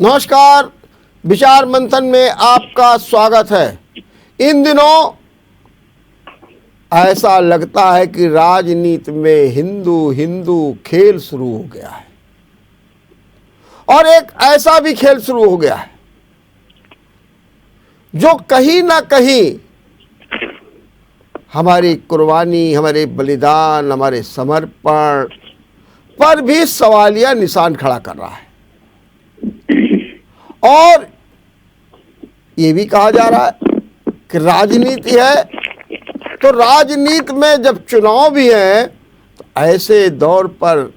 नमस्कार। विचार मंथन में आपका स्वागत है। इन दिनों ऐसा लगता है कि राजनीति में हिंदू हिंदू खेल शुरू हो गया है, और एक ऐसा भी खेल शुरू हो गया है जो कहीं ना कहीं हमारी कुर्बानी, हमारे बलिदान, हमारे समर्पण पर भी सवालिया निशान खड़ा कर रहा है। और ये भी कहा जा रहा है कि राजनीति है, तो राजनीति में जब चुनाव भी है तो ऐसे दौर पर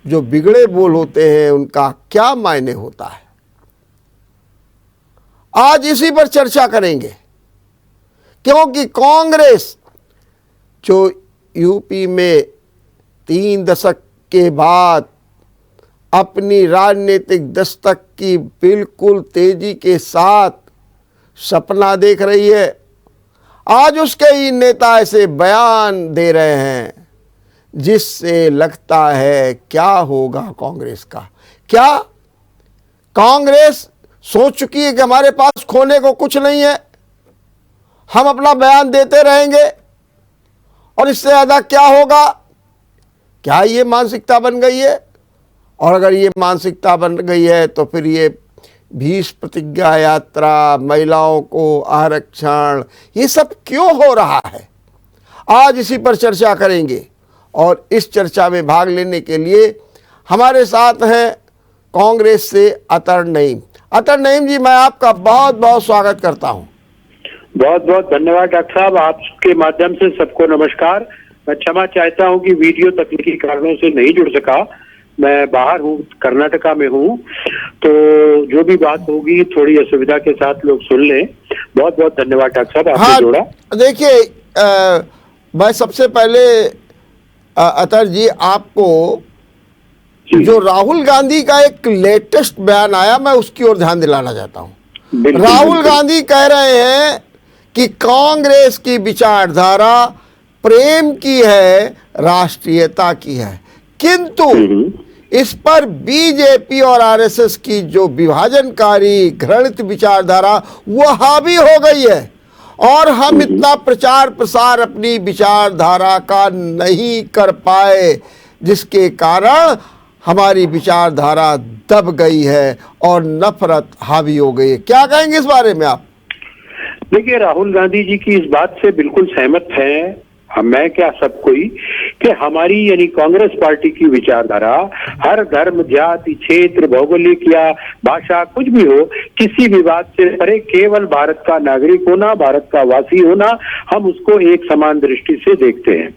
जो बिगड़े बोल होते हैं उनका क्या मायने होता है। आज इसी पर चर्चा करेंगे, क्योंकि कांग्रेस जो यूपी में 3 दशक के बाद अपनी राजनीतिक दस्तक की बिल्कुल तेजी के साथ सपना देख रही है, आज उसके ही नेता ऐसे बयान दे रहे हैं जिससे लगता है क्या होगा कांग्रेस का। क्या कांग्रेस सोच चुकी है कि हमारे पास खोने को कुछ नहीं है, हम अपना बयान देते रहेंगे और इससे ज़्यादा क्या होगा? क्या ये मानसिकता बन गई है? और अगर ये मानसिकता बन गई है तो फिर ये 20 प्रतिज्ञा यात्रा, महिलाओं को आरक्षण, ये सब क्यों हो रहा है? आज इसी पर चर्चा करेंगे। और इस चर्चा में भाग लेने के लिए हमारे साथ हैं कांग्रेस से अतर नईम। अतर नईम जी, मैं आपका बहुत बहुत स्वागत करता हूं। बहुत बहुत धन्यवाद डॉक्टर साहब। आपके माध्यम से सबको नमस्कार। मैं क्षमा चाहता हूं कि वीडियो तकनीकी कारणों से नहीं जुड़ सका। मैं बाहर हूँ, कर्नाटका में हूँ, तो जो भी बात होगी थोड़ी असुविधा के साथ लोग सुन लें। बहुत बहुत धन्यवाद डॉक्टर साहब, आपने जोड़ा। देखिए, मैं सबसे पहले अतर जी आपको जो राहुल गांधी का एक लेटेस्ट बयान आया, मैं उसकी ओर ध्यान दिलाना चाहता हूँ। राहुल गांधी कह रहे हैं कि कांग्रेस की विचारधारा प्रेम की है, राष्ट्रीयता की है, किंतु इस पर बीजेपी और आरएसएस की जो विभाजनकारी घृणित विचारधारा वो हावी हो गई है, और हम इतना प्रचार प्रसार अपनी विचारधारा का नहीं कर पाए, जिसके कारण हमारी विचारधारा दब गई है और नफरत हावी हो गई है। क्या कहेंगे इस बारे में आप? देखिए, राहुल गांधी जी की इस बात से बिल्कुल सहमत है मैं क्या सब कोई, कि हमारी यानी कांग्रेस पार्टी की विचारधारा हर धर्म, जाति, क्षेत्र, भौगोलिक या भाषा कुछ भी हो, किसी भी बात से परे केवल भारत का नागरिक होना, भारत का वासी होना, हम उसको एक समान दृष्टि से देखते हैं।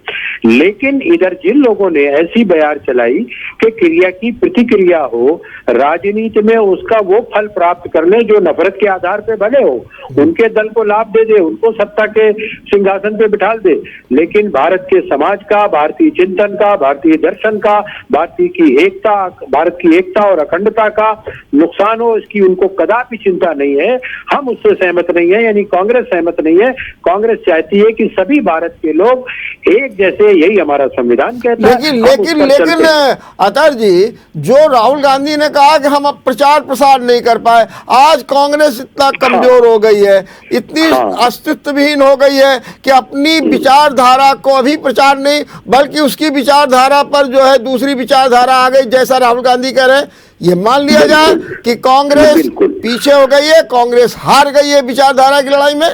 लेकिन इधर जिन लोगों ने ऐसी बयार चलाई कि क्रिया की प्रतिक्रिया हो, राजनीति में उसका वो फल प्राप्त कर ले जो नफरत के आधार पे भले हो, उनके दल को लाभ दे दे, उनको सत्ता के सिंहासन पे बिठा दे, लेकिन भारत के समाज का, भारतीय चिंतन का, भारतीय दर्शन का, भारत की एकता और अखंडता का नुकसान हो, इसकी उनको कदापि चिंता नहीं है। हम उससे सहमत नहीं है, यानी कांग्रेस सहमत नहीं है। कांग्रेस चाहती है कि सभी भारत के लोग एक जैसे, यही हमारा संविधान कहता है। लेकिन अतर जी, जो राहुल गांधी ने कहा कि हम अब प्रचार प्रसार नहीं कर पाए, आज कांग्रेस इतना कमजोर हो गई है, इतनी अस्तित्वहीन हो गई है कि अपनी विचारधारा को अभी प्रचार नहीं, बल्कि उसकी विचारधारा पर जो है दूसरी विचारधारा आ गई, जैसा राहुल गांधी कह रहे हैं। ये मान लिया जाए कि कांग्रेस पीछे हो गई है, कांग्रेस हार गई है विचारधारा की लड़ाई में।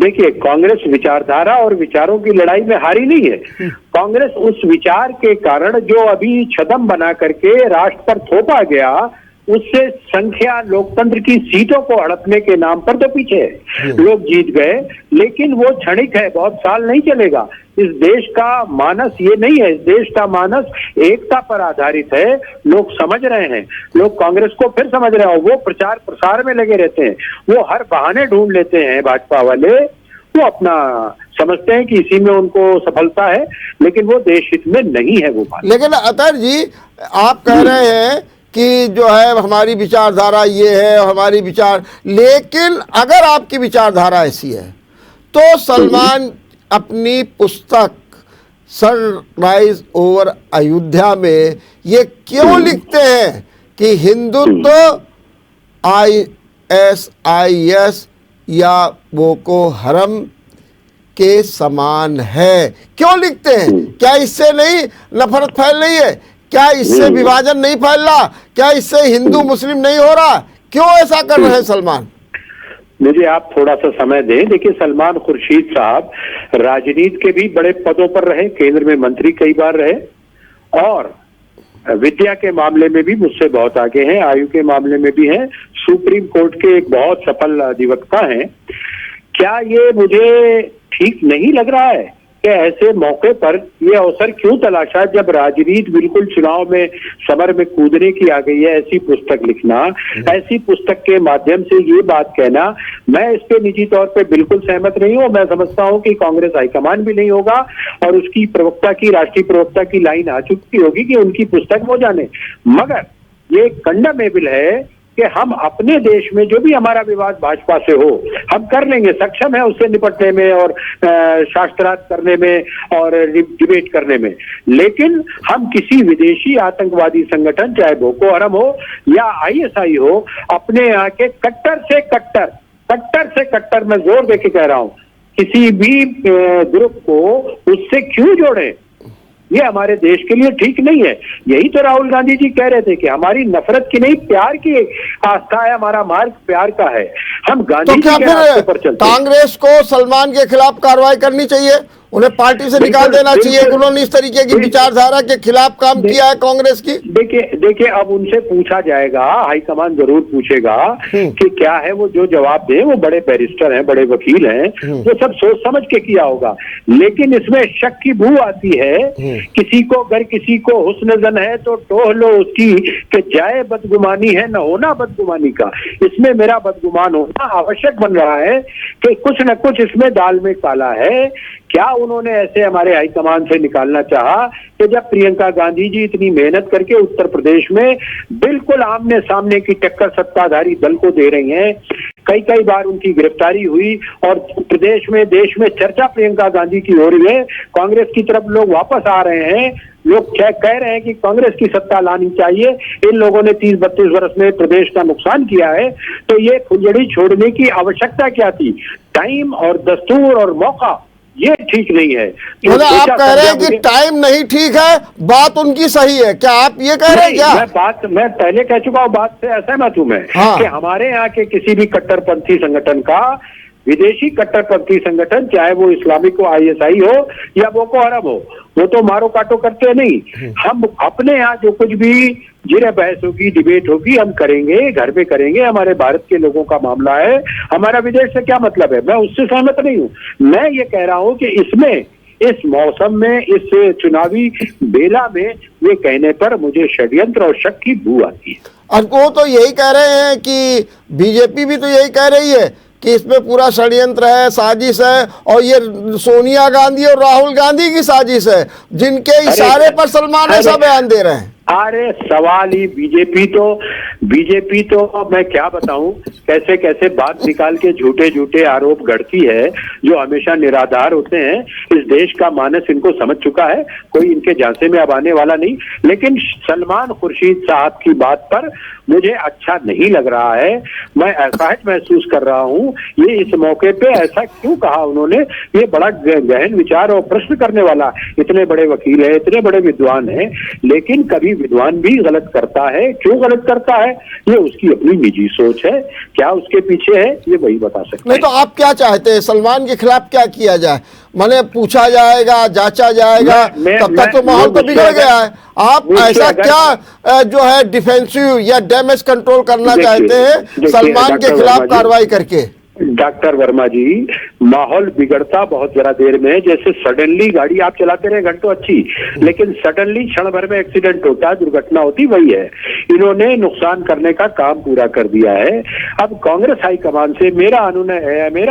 देखिए, कांग्रेस विचारधारा और विचारों की लड़ाई में हारी नहीं है। कांग्रेस उस विचार के कारण जो अभी छदम बना करके राष्ट्र पर थोपा गया, उससे संख्या, लोकतंत्र की सीटों को हड़पने के नाम पर तो पीछे है। लोग जीत गए, लेकिन वो क्षणिक है, बहुत साल नहीं चलेगा। इस देश का मानस ये नहीं है। इस देश का मानस एकता पर आधारित है। लोग समझ रहे हैं, लोग कांग्रेस को फिर समझ रहे हैं। वो प्रचार प्रसार में लगे रहते हैं, वो हर बहाने ढूंढ लेते हैं भाजपा वाले। वो अपना समझते हैं कि इसी में उनको सफलता है, लेकिन वो देश हित में नहीं है वो बात। लेकिन अतर जी, आप कह रहे हैं कि जो है हमारी विचारधारा ये है, हमारी विचार, लेकिन अगर आपकी विचारधारा ऐसी है तो सलमान अपनी पुस्तक सनराइज ओवर अयोध्या में ये क्यों लिखते हैं कि हिंदुत्व ISIS या बोको हरम के समान है। क्यों लिखते हैं? क्या इससे नहीं नफरत फैल रही है? क्या इससे विभाजन नहीं फैल रहा? क्या इससे हिंदू मुस्लिम नहीं हो रहा? क्यों ऐसा कर रहे हैं सलमान? मुझे आप थोड़ा सा समय दें। देखिए, सलमान खुर्शीद साहब राजनीति के भी बड़े पदों पर रहे, केंद्र में मंत्री कई बार रहे, और विद्या के मामले में भी मुझसे बहुत आगे हैं, आयु के मामले में भी हैं, सुप्रीम कोर्ट के एक बहुत सफल अधिवक्ता हैं। क्या ये मुझे ठीक नहीं लग रहा है कि ऐसे मौके पर ये अवसर क्यों तलाशा जब राजनीति बिल्कुल चुनाव में समर में कूदने की आ गई है? ऐसी पुस्तक लिखना, ऐसी पुस्तक के माध्यम से ये बात कहना, मैं इस पे निजी तौर पे बिल्कुल सहमत नहीं हूं। मैं समझता हूं कि कांग्रेस हाईकमान भी नहीं होगा और उसकी प्रवक्ता की, राष्ट्रीय प्रवक्ता की लाइन आ चुकी होगी कि उनकी पुस्तक वो जाने। मगर ये कंडेमेबल है कि हम अपने देश में जो भी हमारा विवाद भाजपा से हो, हम कर लेंगे, सक्षम है उससे निपटने में और शास्त्रार्थ करने में और डिबेट करने में। लेकिन हम किसी विदेशी आतंकवादी संगठन, चाहे बोको हरम हो या ISI हो, अपने यहाँ के कट्टर से कट्टर मैं जोर देके कह रहा हूं, किसी भी ग्रुप को उससे क्यों जोड़ें? ये हमारे देश के लिए ठीक नहीं है। यही तो राहुल गांधी जी कह रहे थे कि हमारी नफरत की नहीं, प्यार की आस्था है, हमारा मार्ग प्यार का है, हम गांधी जी के रास्ते पर चलते हैं। कांग्रेस को सलमान के खिलाफ कार्रवाई करनी चाहिए, उन्हें पार्टी से निकाल देना चाहिए। उन्होंने इस तरीके की विचारधारा के खिलाफ काम किया है कांग्रेस की। देखिए अब उनसे पूछा जाएगा, हाईकमान जरूर पूछेगा कि क्या है, वो जो जवाब दे, वो बड़े बैरिस्टर हैं, बड़े वकील हैं, वो सब सोच समझ के किया होगा। लेकिन इसमें शक की बू आती है। किसी को अगर किसी को हुस्न जन है तो टोह लो उसकी कि जाए बदगुमानी है, न होना बदगुमानी का। इसमें मेरा बदगुमान होना आवश्यक बन रहा है कि कुछ न कुछ इसमें दाल में काला है। क्या उन्होंने ऐसे हमारे हाईकमान से निकालना चाहा कि जब प्रियंका गांधी जी इतनी मेहनत करके उत्तर प्रदेश में बिल्कुल आमने सामने की टक्कर सत्ताधारी दल को दे रही हैं, कई बार उनकी गिरफ्तारी हुई और प्रदेश में, देश में चर्चा प्रियंका गांधी की हो रही है, कांग्रेस की तरफ लोग वापस आ रहे हैं, लोग कह रहे हैं कि कांग्रेस की सत्ता लानी चाहिए, इन लोगों ने 30-32 वर्ष में प्रदेश का नुकसान किया है, तो ये फुलझड़ी छोड़ने की आवश्यकता क्या थी? टाइम और दस्तूर और मौका ये ठीक नहीं है। मतलब आप कह रहे हैं कि टाइम नहीं ठीक है, बात उनकी सही है, क्या आप ये कह रहे हैं? क्या मैं पहले कह चुका हूँ, बात से असहमत हूं मैं। हाँ। कि हमारे यहाँ के किसी भी कट्टरपंथी संगठन का, विदेशी कट्टरपंथी संगठन, चाहे वो इस्लामिक हो, ISI हो या बोको हरम हो, वो तो मारो काटो करते नहीं। हम अपने यहाँ जो कुछ भी जिन्हें बहस होगी, डिबेट होगी, हम करेंगे, घर में करेंगे। हमारे भारत के लोगों का मामला है, हमारा विदेश से क्या मतलब है? मैं उससे सहमत नहीं हूं। मैं ये कह रहा हूं कि इसमें, इस मौसम में, इस चुनावी बेला में ये कहने पर मुझे षड्यंत्र और शक की बू आती है। और वो तो यही कह रहे हैं कि बीजेपी भी तो यही कह रही है कि इसमें पूरा षड्यंत्र है, साजिश है, और ये सोनिया गांधी और राहुल गांधी की साजिश है, जिनके इशारे पर सलमान ऐसा बयान दे रहे हैं। अरे सवाल ही बीजेपी तो मैं क्या बताऊं, कैसे कैसे बात निकाल के झूठे आरोप गढ़ती है जो हमेशा निराधार होते हैं। इस देश का मानस इनको समझ चुका है, कोई इनके झांसे में अब आने वाला नहीं। लेकिन सलमान खुर्शीद साहब की बात पर मुझे अच्छा नहीं लग रहा है, मैं असहज महसूस कर रहा हूं। ये इस मौके पे ऐसा क्यों कहा उन्होंने? ये बड़ा गहन विचार और प्रश्न करने वाला। इतने बड़े वकील हैं, इतने बड़े विद्वान हैं, लेकिन कभी विद्वान भी गलत करता है। क्यों गलत करता है? ये उसकी अपनी निजी सोच है, क्या उसके पीछे है ये वही बता सकते हैं। नहीं तो आप क्या चाहते हैं, सलमान के खिलाफ क्या किया जाए? माने पूछा जाएगा, जांचा जाएगा, तब तक तो माहौल तो बिगड़ गया है। आप ऐसा क्या जो है डिफेंसिव या डैमेज कंट्रोल करना चाहते हैं सलमान के खिलाफ कार्रवाई करके? डॉक्टर वर्मा जी, माहौल बिगड़ता बहुत जरा देर में, जैसे सडनली गाड़ी आप चलाते रहे घंटों अच्छी, लेकिन सडनली क्षण भर में एक्सीडेंट होता है, दुर्घटना होती, वही है। इन्होंने नुकसान करने का काम पूरा कर दिया है। अब कांग्रेस हाईकमान से मेरा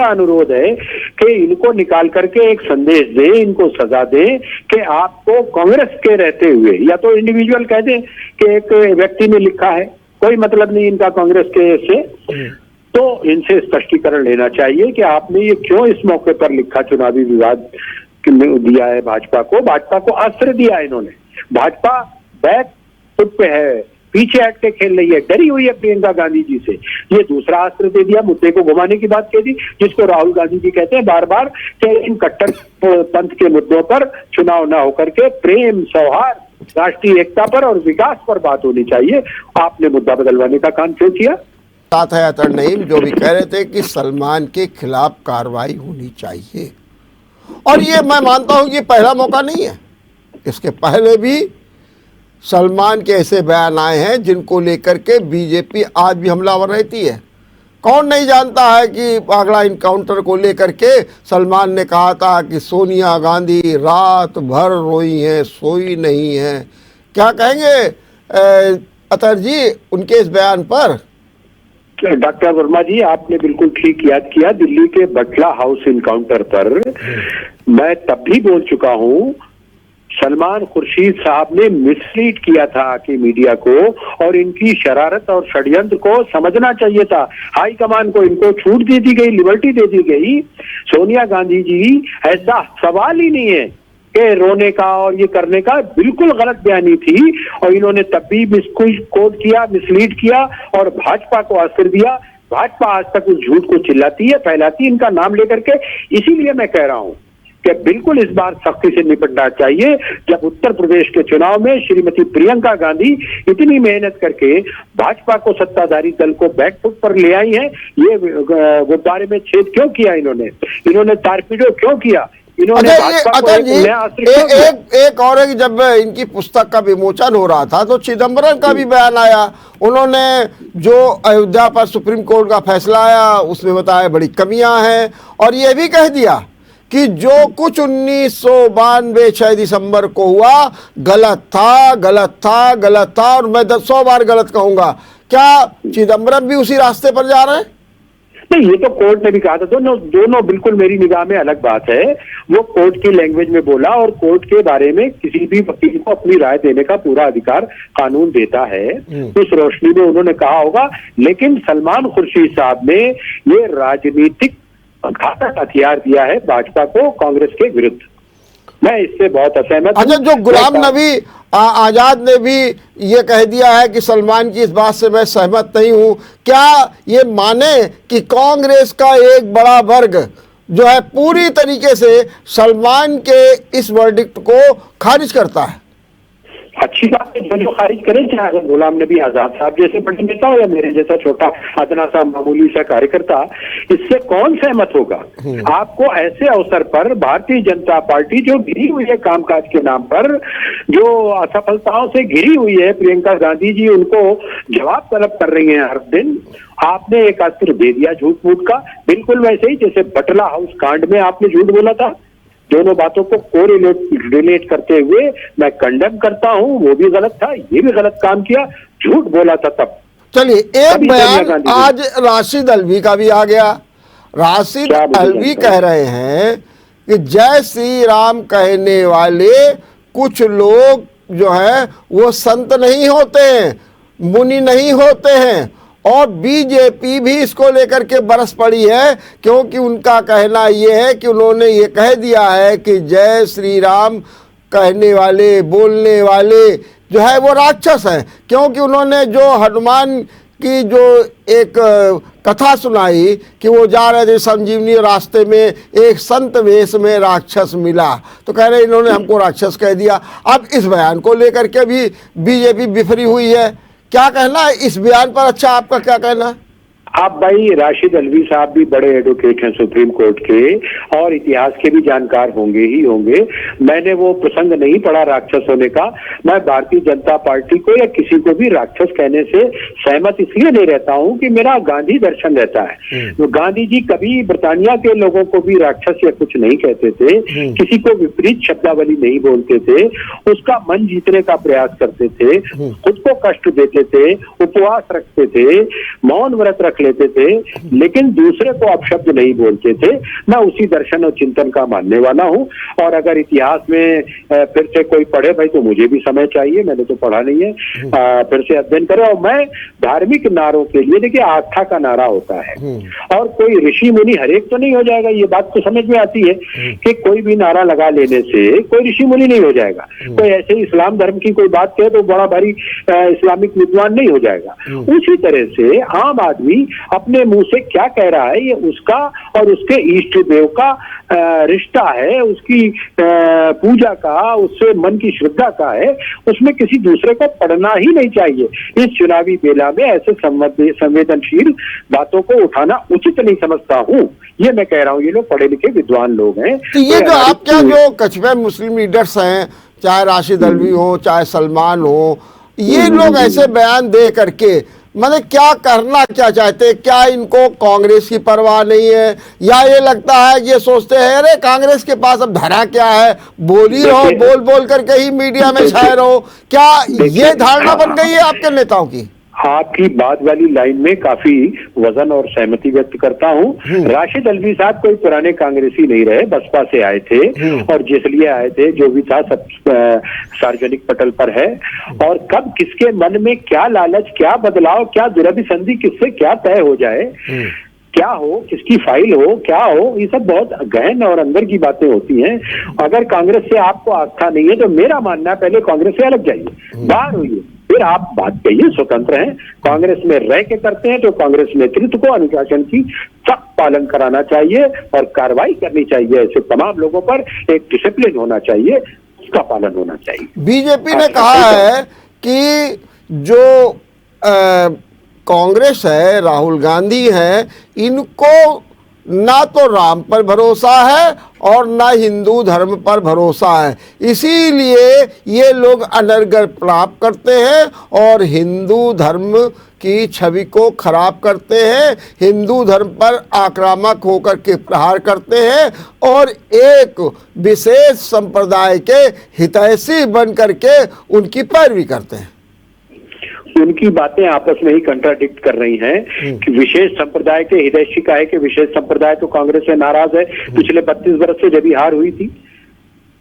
अनुरोध है कि इनको निकाल करके एक संदेश दे, इनको सजा दे कि आपको कांग्रेस के रहते हुए, या तो इंडिविजुअल कह दें कि एक व्यक्ति ने लिखा है, कोई मतलब नहीं इनका कांग्रेस के से, तो इनसे स्पष्टीकरण लेना चाहिए कि आपने ये क्यों इस मौके पर लिखा। चुनावी विवाद दिया है भाजपा को अस्त्र दिया है इन्होंने। भाजपा बैक फुट पे है, पीछे हट के खेल रही है, डरी हुई है प्रियंका गांधी जी से। ये दूसरा अस्त्र दे दिया, मुद्दे को घुमाने की बात कह दी, जिसको राहुल गांधी जी कहते हैं बार बार कि इन कट्टर पंथ के मुद्दों पर चुनाव ना होकर के प्रेम, सौहार्द, राष्ट्रीय एकता पर और विकास पर बात होनी चाहिए। आपने मुद्दा बदलवाने का काम क्यों किया? साथ है अतर नईम जो भी कह रहे थे कि सलमान के खिलाफ कार्रवाई होनी चाहिए, और ये मैं मानता हूं कि पहला मौका नहीं है। इसके पहले भी सलमान के ऐसे बयान आए हैं जिनको लेकर के बीजेपी आज भी हमलावर रहती है। कौन नहीं जानता है कि आगरा इनकाउंटर को लेकर के सलमान ने कहा था कि सोनिया गांधी रात भर रोई हैं, सोई नहीं हैं। क्या कहेंगे अतर जी उनके इस बयान पर? डॉक्टर वर्मा जी, आपने बिल्कुल ठीक याद किया। दिल्ली के बटला हाउस इनकाउंटर पर मैं तब भी बोल चुका हूं, सलमान खुर्शीद साहब ने मिसलीड किया था कि मीडिया को, और इनकी शरारत और षड्यंत्र को समझना चाहिए था। हाईकमान को इनको छूट दे दी गई, लिबर्टी दे दी गई। सोनिया गांधी जी, ऐसा सवाल ही नहीं है कि रोने का और ये करने का, बिल्कुल गलत बयानी थी, और इन्होंने तब भी मिसकोट किया, मिसलीड किया और भाजपा को असर दिया। भाजपा आज तक उस झूठ को चिल्लाती है, फैलाती है इनका नाम लेकर के। इसीलिए मैं कह रहा हूं कि बिल्कुल इस बार सख्ती से निपटना चाहिए। जब उत्तर प्रदेश के चुनाव में श्रीमती प्रियंका गांधी इतनी मेहनत करके भाजपा को, सत्ताधारी दल को बैकफुट पर ले आई है, ये गुब्बारे में छेद क्यों किया इन्होंने तारपीड़ो क्यों किया इन्होंने? अतर जी एक और है कि जब इनकी पुस्तक का विमोचन हो रहा था तो चिदम्बरम का भी बयान आया। उन्होंने जो अयोध्या पर सुप्रीम कोर्ट का फैसला आया उसमें बताया बड़ी कमियां हैं, और ये भी कह दिया कि जो कुछ 1992 दिसंबर को हुआ गलत था, गलत था, गलत था, और मैं 100 बार गलत कहूंगा। क्या चिदम्बरम भी उसी रास्ते पर जा रहे हैं? नहीं, ये तो कोर्ट ने भी कहा था। दोनों बिल्कुल मेरी निगाह में अलग बात है। वो कोर्ट की लैंग्वेज में बोला, और कोर्ट के बारे में किसी भी वकील को अपनी राय देने का पूरा अधिकार कानून देता है। उस रोशनी में उन्होंने कहा होगा। लेकिन सलमान खुर्शीद साहब ने ये राजनीतिक घातक हथियार दिया है भाजपा को कांग्रेस के विरुद्ध। मैं इससे बहुत असहमत हूं। अच्छा, जो गुलाम नबी आजाद ने भी ये कह दिया है कि सलमान की इस बात से मैं सहमत नहीं हूं, क्या ये माने कि कांग्रेस का एक बड़ा वर्ग जो है पूरी तरीके से सलमान के इस वर्डिक्ट को खारिज करता है? अच्छी बात है, जो खारिज करें, चाहे गुलाम नबी आजाद साहब जैसे बड़े नेता हो या मेरे जैसा छोटा अदना सा मामूली सा कार्यकर्ता, इससे कौन सहमत होगा? आपको ऐसे अवसर पर भारतीय जनता पार्टी जो घिरी हुई है कामकाज के नाम पर, जो असफलताओं से घिरी हुई है, प्रियंका गांधी जी उनको जवाब तलब कर रही है हर दिन। आपने एक अस्त्र दे दिया झूठ मूठ का, बिल्कुल वैसे ही जैसे बटला हाउस कांड में आपने झूठ बोला था। दोनों बातों को कोरिलेट करते हुए मैं कंडेम करता हूं, वो भी गलत था, ये भी गलत काम किया, झूठ बोला था तब। चलिए, एक बयान आज राशिद अल्वी का भी आ गया। राशिद अल्वी कह रहे हैं कि जय श्री राम कहने वाले कुछ लोग जो है वो संत नहीं होते हैं, मुनि नहीं होते हैं, और बीजेपी भी इसको लेकर के बरस पड़ी है, क्योंकि उनका कहना ये है कि उन्होंने ये कह दिया है कि जय श्री राम कहने वाले, बोलने वाले जो है वो राक्षस हैं, क्योंकि उन्होंने जो हनुमान की जो एक कथा सुनाई कि वो जा रहे थे संजीवनी, रास्ते में एक संत वेश में राक्षस मिला, तो कह रहे इन्होंने हमको राक्षस कह दिया। अब इस बयान को लेकर के भी बीजेपी बिफरी हुई है, क्या कहना है इस बयान पर? अच्छा, आपका क्या कहना है? आप भाई, राशिद अल्वी साहब भी बड़े एडवोकेट हैं सुप्रीम कोर्ट के, और इतिहास के भी जानकार होंगे ही होंगे। मैंने वो प्रसंग नहीं पढ़ा राक्षस होने का। मैं भारतीय जनता पार्टी को या किसी को भी राक्षस कहने से सहमत इसलिए नहीं रहता हूं कि मेरा गांधी दर्शन रहता है। तो गांधी जी कभी ब्रिटानिया के लोगों को भी राक्षस या कुछ नहीं कहते थे, किसी को विपरीत शब्दावली नहीं बोलते थे, उसका मन जीतने का प्रयास करते थे, खुद को कष्ट देते थे, उपवास रखते थे, मौन व्रत रख लेते थे, लेकिन दूसरे को अपशब्द नहीं बोलते थे। मैं उसी दर्शन और चिंतन का मानने वाला हूं। और अगर इतिहास में फिर से कोई पढ़े भाई, तो मुझे भी समय चाहिए, मैंने तो पढ़ा नहीं है, फिर से अध्ययन करे। और मैं धार्मिक नारों के लिए, देखिए आस्था का नारा होता है और कोई ऋषि मुनि हरेक तो नहीं हो जाएगा, ये बात तो समझ में आती है कि कोई भी नारा लगा लेने से कोई ऋषि मुनि नहीं हो जाएगा। कोई ऐसे इस्लाम धर्म की कोई बात कहे तो बड़ा भारी इस्लामिक विद्वान नहीं हो जाएगा। उसी तरह से आम आदमी अपने मुंह से क्या कह रहा है, ये उसका और उसके इष्ट देव का रिश्ता है, उसकी पूजा का, उससे मन की श्रद्धा का है। उसमें किसी दूसरे को पढ़ना ही नहीं चाहिए। इस चुनावी बेला में ऐसे संवेदनशील बातों को उठाना उचित नहीं समझता हूं। ये मैं कह रहा हूं, ये लोग पढ़े लिखे विद्वान लोग हैं। तो ये जो आपके जो कछुआ मुस्लिम लीडर्स हैं, चाहे राशिद अल्वी हो चाहे सलमान हो, ये लोग ऐसे बयान दे करके मतलब क्या करना क्या चाहते हैं? क्या इनको कांग्रेस की परवाह नहीं है, या ये लगता है ये सोचते हैं अरे कांग्रेस के पास अब धरा क्या है, बोल ही रहो, बोल बोल करके ही मीडिया में छाए रहो? क्या ये धारणा बन गई है आपके नेताओं की? आपकी बात वाली लाइन में काफी वजन और सहमति व्यक्त करता हूं। राशिद अल्वी साहब कोई पुराने कांग्रेसी नहीं रहे, बसपा से आए थे और जिस लिए आए थे, जो भी था सब सार्वजनिक पटल पर है। और कब किसके मन में क्या लालच, क्या बदलाव, क्या दुरभिसंधि, किससे क्या तय हो जाए, क्या हो, किसकी फाइल हो, क्या हो, ये सब बहुत गहन और अंदर की बातें होती हैं। अगर कांग्रेस से आपको आस्था नहीं है तो मेरा मानना है पहले कांग्रेस से अलग जाइए, बाहर होइए, फिर आप बात कहिए, स्वतंत्र हैं। कांग्रेस में रह के करते हैं तो कांग्रेस नेतृत्व को अनुशासन की सख्त पालन कराना चाहिए और कार्रवाई करनी चाहिए। ऐसे तमाम लोगों पर एक डिसिप्लिन होना चाहिए, उसका पालन होना चाहिए। बीजेपी ने कहा है कि जो कांग्रेस है, राहुल गांधी है, इनको ना तो राम पर भरोसा है और ना हिंदू धर्म पर भरोसा है, इसीलिए ये लोग अनर्गल प्राप्त करते हैं और हिंदू धर्म की छवि को खराब करते हैं, हिंदू धर्म पर आक्रामक होकर के प्रहार करते हैं और एक विशेष संप्रदाय के हितैषी बन करके उनकी पैरवी करते हैं। उनकी बातें आपस में ही कंट्राडिक्ट कर रही हैं कि विशेष संप्रदाय के हितैषी का है कि विशेष संप्रदाय तो कांग्रेस से नाराज है। पिछले 32 वर्ष से जब ही हार हुई थी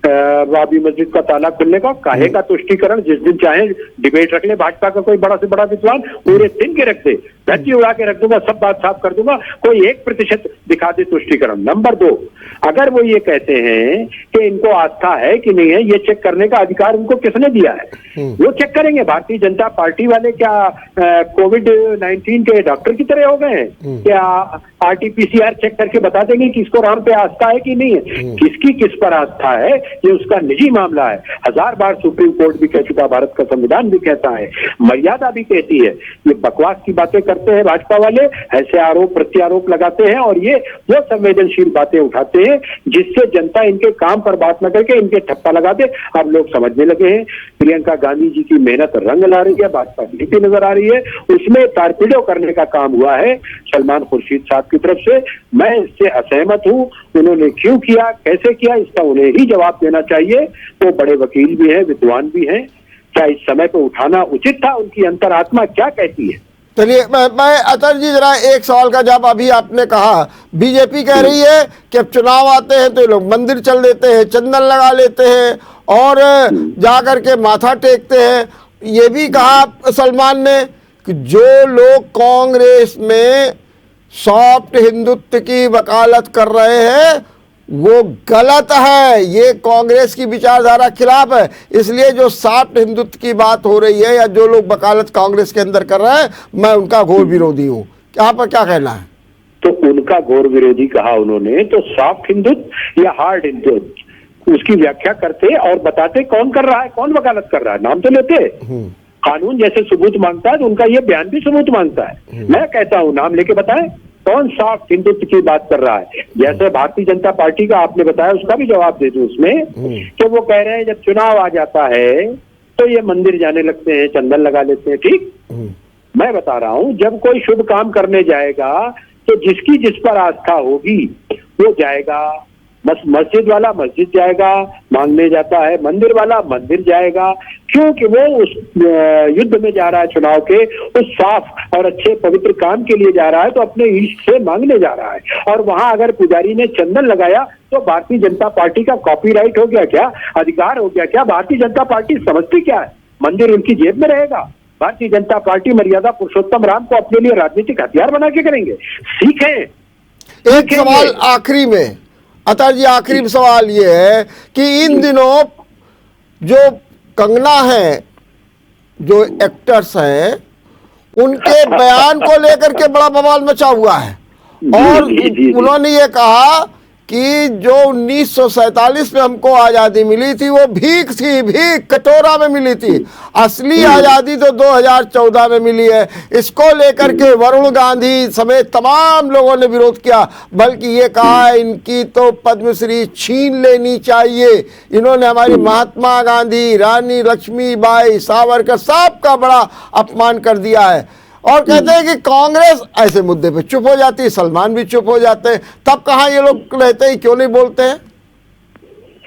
बाबरी मस्जिद का ताला खुलने का, काहे का तुष्टीकरण, जिस दिन चाहे डिबेट रख ले भाजपा का कोई बड़ा से बड़ा विद्वान, पूरे दिन के रख दे, धज्जी उड़ा के रख दूंगा, सब बात साफ कर दूंगा, कोई 1% दिखा दे तुष्टीकरण। नंबर 2, अगर वो ये कहते हैं कि इनको आस्था है कि नहीं है, ये चेक करने का अधिकार उनको किसने दिया है? वो चेक करेंगे। भारतीय जनता पार्टी वाले क्या कोविड-19 के डॉक्टर की तरह हो गए हैं? क्या RT-PCR चेक करके बता देंगे कि इसको राम पे आस्था है कि नहीं है? किसकी किस पर आस्था है ये उसका निजी मामला है। 1000 बार सुप्रीम कोर्ट भी कह चुका, भारत का संविधान भी कहता है, मर्यादा भी कहती है। ये बकवास की बातें करते हैं भाजपा वाले, ऐसे आरोप प्रत्यारोप लगाते हैं और ये वो संवेदनशील बातें उठाते हैं जिससे जनता इनके काम पर बात न करके इनके ठप्पा लगा दे। अब लोग समझने लगे हैं प्रियंका गांधी जी की मेहनत रंग ला रही है, भाजपा नीति नजर आ रही है, उसमें तारपीड़ो करने का काम हुआ है सलमान खुर्शीद साहब की तरफ से। मैं इससे असहमत हूं। उन्होंने क्यों किया, कैसे किया, इसका उन्हें ही जवाब देना चाहिए। वो बड़े वकील भी हैं, विद्वान भी हैं। क्या इस समय पर उठाना उचित था? उनकी अंतरात्मा क्या कहती है? चलिए मैं अतर जी जरा एक सवाल का जवाब, अभी आपने कहा बीजेपी कह रही है कि अब चुनाव आते हैं तो ये लोग मंदिर चल देते हैं, चंदन लगा लेते हैं और जाकर के माथा टेकते हैं। ये भी कहा सलमान ने कि जो लोग कांग्रेस में सॉफ्ट हिंदुत्व की वकालत कर रहे हैं वो गलत है, ये कांग्रेस की विचारधारा खिलाफ है। इसलिए जो सॉफ्ट हिंदुत्व की बात हो रही है या जो लोग वकालत कांग्रेस के अंदर कर रहे हैं, मैं उनका घोर विरोधी हूँ। यहाँ पर क्या कहना है? तो उनका घोर विरोधी कहा उन्होंने, तो सॉफ्ट हिंदुत्व या हार्ड हिंदुत्व उसकी व्याख्या करते और बताते कौन कर रहा है, कौन वकालत कर रहा है, नाम तो लेते। कानून जैसे सबूत मांगता है तो उनका ये बयान भी सबूत मांगता है। मैं कहता हूं नाम लेके बताएं कौन सॉफ्ट हिंदुत्व की बात कर रहा है। जैसे भारतीय जनता पार्टी का आपने बताया, उसका भी जवाब दे दूं उसमें कि वो कह रहे हैं जब चुनाव आ जाता है तो ये मंदिर जाने लगते हैं, चंदन लगा लेते हैं। ठीक, मैं बता रहा हूं जब कोई शुभ काम करने जाएगा तो जिसकी जिस पर आस्था होगी वो जाएगा, बस मस्जिद वाला मस्जिद जाएगा मांगने जाता है, मंदिर वाला मंदिर जाएगा, क्योंकि वो उस युद्ध में जा रहा है, चुनाव के उस साफ और अच्छे पवित्र काम के लिए जा रहा है, तो अपने इष्ट से मांगने जा रहा है। और वहां अगर पुजारी ने चंदन लगाया तो भारतीय जनता पार्टी का कॉपीराइट हो गया क्या, अधिकार हो गया क्या? भारतीय जनता पार्टी समझती क्या है? मंदिर उनकी जेब में रहेगा। भारतीय जनता पार्टी मर्यादा पुरुषोत्तम राम को अपने लिए राजनीतिक हथियार बना के करेंगे? सीखें। एक सवाल आखिरी में, अतर जी, आखिरी सवाल ये है कि इन दिनों जो कंगना है, जो एक्टर्स हैं, उनके बयान को लेकर के बड़ा बवाल मचा हुआ है और उन्होंने ये कहा कि जो 1947 में हमको आज़ादी मिली थी वो भीख थी, भीख कटोरा में मिली थी, असली आज़ादी तो 2014 में मिली है। इसको लेकर के वरुण गांधी समेत तमाम लोगों ने विरोध किया, बल्कि ये कहा इनकी तो पद्मश्री छीन लेनी चाहिए। इन्होंने हमारी महात्मा गांधी, रानी लक्ष्मीबाई, सावरकर, सबका बड़ा अपमान कर दिया है और कहते हैं कि कांग्रेस ऐसे मुद्दे पे चुप हो जाती है, सलमान भी चुप हो जाते हैं, तब कहाँ ये लोग रहते हैं, क्यों नहीं बोलते हैं?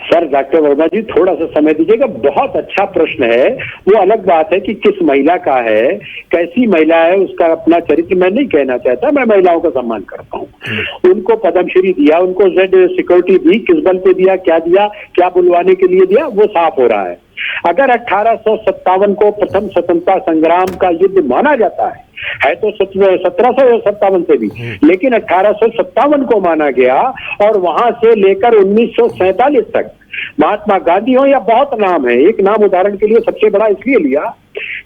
सर डॉक्टर वर्मा जी थोड़ा सा समय दीजिएगा, बहुत अच्छा प्रश्न है। वो अलग बात है कि किस महिला का है, कैसी महिला है, उसका अपना चरित्र मैं नहीं कहना चाहता, मैं महिलाओं का सम्मान करता हूँ। उनको पद्मश्री दिया, उनको जेड सिक्योरिटी दी, किस बल पे दिया, क्या बुलवाने के लिए दिया, वो साफ हो रहा है। अगर 1857 को प्रथम स्वतंत्रता संग्राम का युद्ध माना जाता है तो 1757 से भी, लेकिन 1857 को माना गया और वहां से लेकर 1947 तक महात्मा गांधी हो या बहुत नाम है, एक नाम उदाहरण के लिए सबसे बड़ा इसलिए लिया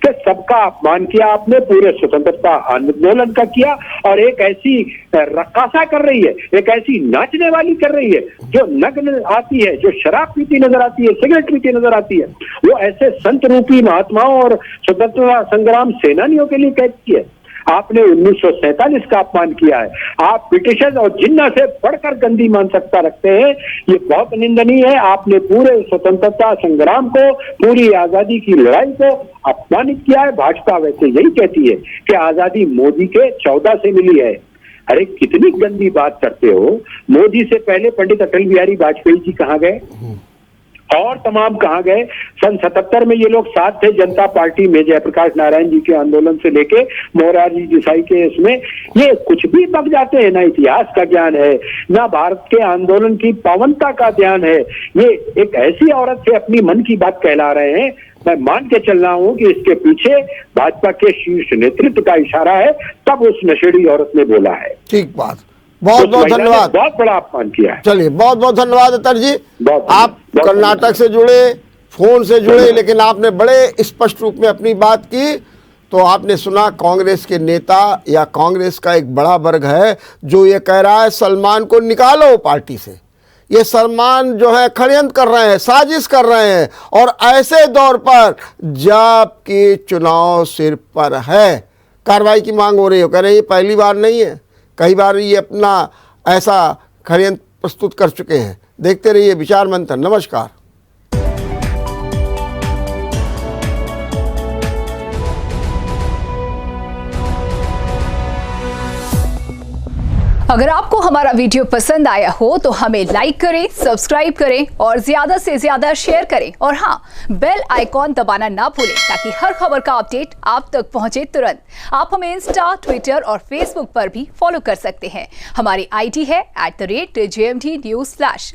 कि सबका अपमान किया आपने, पूरे स्वतंत्रता आंदोलन का किया, और एक ऐसी रक्कासा कर रही है, एक ऐसी नाचने वाली कर रही है जो नग्न आती है, जो शराब पीती नजर आती है, सिगरेट पीती नजर आती है, वो ऐसे संत रूपी महात्माओं और स्वतंत्रता संग्राम सेनानियों के लिए कहती है। आपने 1947 का अपमान किया है। आप ब्रिटिशर्स और जिन्ना से बढ़कर गंदी मानसिकता रखते हैं, ये बहुत निंदनीय है। आपने पूरे स्वतंत्रता संग्राम को, पूरी आजादी की लड़ाई को अपमानित किया है। भाजपा वैसे यही कहती है कि आजादी मोदी के 14 से मिली है। अरे कितनी गंदी बात करते हो। मोदी से पहले पंडित अटल बिहारी वाजपेयी जी कहाँ गए और तमाम कहाँ गए? सन 77 में ये लोग साथ थे जनता पार्टी में, जयप्रकाश नारायण जी के आंदोलन से लेके मोरारजी देसाई के इसमें। ये कुछ भी बक जाते हैं, ना इतिहास का ज्ञान है, ना भारत के आंदोलन की पावनता का ध्यान है। ये एक ऐसी औरत से अपनी मन की बात कहला रहे हैं। मैं मान के चल रहा हूं कि इसके पीछे भाजपा के शीर्ष नेतृत्व का इशारा है, तब उस नशेड़ी औरत ने बोला है। ठीक बात, बहुत बहुत धन्यवाद। बहुत बड़ा अपमान किया है। चलिए, बहुत बहुत धन्यवाद अतर जी। आप कर्नाटक से जुड़े, फोन से जुड़े, लेकिन आपने बड़े स्पष्ट रूप में अपनी बात की। तो आपने सुना कांग्रेस के नेता या कांग्रेस का एक बड़ा वर्ग है जो ये कह रहा है सलमान को निकालो पार्टी से। ये सलमान जो है षड्यंत्र कर रहे हैं, साजिश कर रहे हैं, और ऐसे दौर पर जबकि चुनाव सिर पर है, कार्रवाई की मांग हो रही है। कह रहे हैं ये पहली बार नहीं है, कई बार ये अपना ऐसा षड्यंत्र प्रस्तुत कर चुके हैं। देखते रहिए विचार मंथन। नमस्कार। अगर आपको हमारा वीडियो पसंद आया हो तो हमें लाइक करें, सब्सक्राइब करें और ज्यादा से ज्यादा शेयर करें, और हाँ, बेल आइकॉन दबाना ना भूलें ताकि हर खबर का अपडेट आप तक पहुंचे तुरंत। आप हमें इंस्टा, ट्विटर और फेसबुक पर भी फॉलो कर सकते हैं। हमारी आईडी है @JMT News Flash।